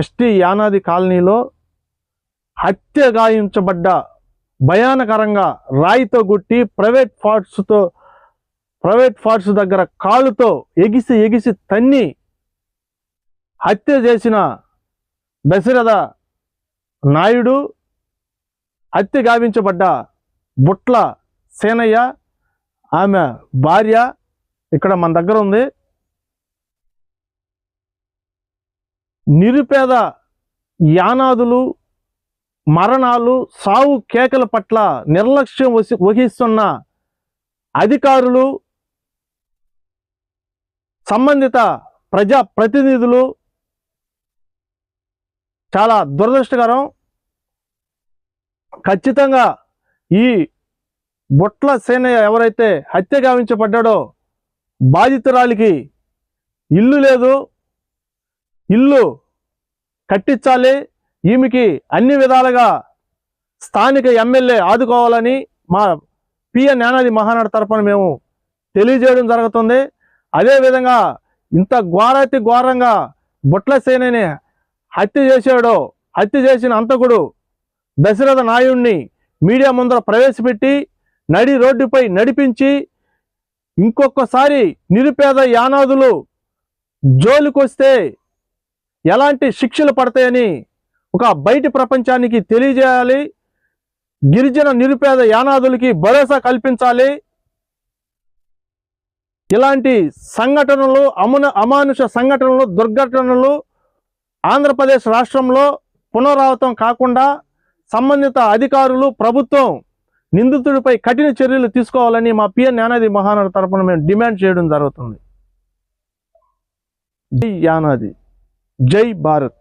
ST Yanadi కాలనీలో హత్య గాయించబడ్డ భయానకరంగా రాయితో గుట్టి ప్రైవేట్ పార్ట్స్ దగ్గర కాలుతో ఎగిసి తన్ని హత్య చేసిన దశరథ నాయుడు, హత్య గావించబడ్డ బుట్ల సేనయ్య, ఆమె భార్య ఇక్కడ మన దగ్గర ఉంది. నిరుపేద యానాదులు మరణాలు, సావు కేకల పట్ల నిర్లక్ష్యం వహిస్తున్న అధికారులు, సంబంధిత ప్రజా ప్రతినిధులు చాలా దురదృష్టకరం. ఖచ్చితంగా ఈ బుట్ల సేనయ్య ఎవరైతే హత్య గావించబడ్డాడో బాధితురాలికి ఇల్లు లేదు, ఇల్లు కట్టించాలి, ఈమెకి అన్ని విధాలుగా స్థానిక ఎమ్మెల్యే ఆదుకోవాలని మా పిఎన్ యానాది మహానాడు తరపున మేము తెలియజేయడం జరుగుతుంది. అదేవిధంగా ఇంత ఘోరాతి ఘోరంగా బుట్ల సేనని హత్య చేసిన అంతకుడు దశరథ నాయుడిని మీడియా ముందర ప్రవేశపెట్టి నడి రోడ్డుపై నడిపించి ఇంకొకసారి నిరుపేద యానాదులు జోలికొస్తే ఎలాంటి శిక్షలు పడతాయని ఒక బయటి ప్రపంచానికి తెలియజేయాలి. గిరిజన నిరుపేద యానాదులకి భరోసా కల్పించాలి. ఇలాంటి సంఘటనలు, అమానుష సంఘటనలు, దుర్ఘటనలు ఆంధ్రప్రదేశ్ రాష్ట్రంలో పునరావృతం కాకుండా సంబంధిత అధికారులు, ప్రభుత్వం నిందితుడిపై కఠిన చర్యలు తీసుకోవాలని మా పిఎన్ యానాది మహానాడు తరపున మేము డిమాండ్ చేయడం జరుగుతుంది. జై యానాది, జై భారత్.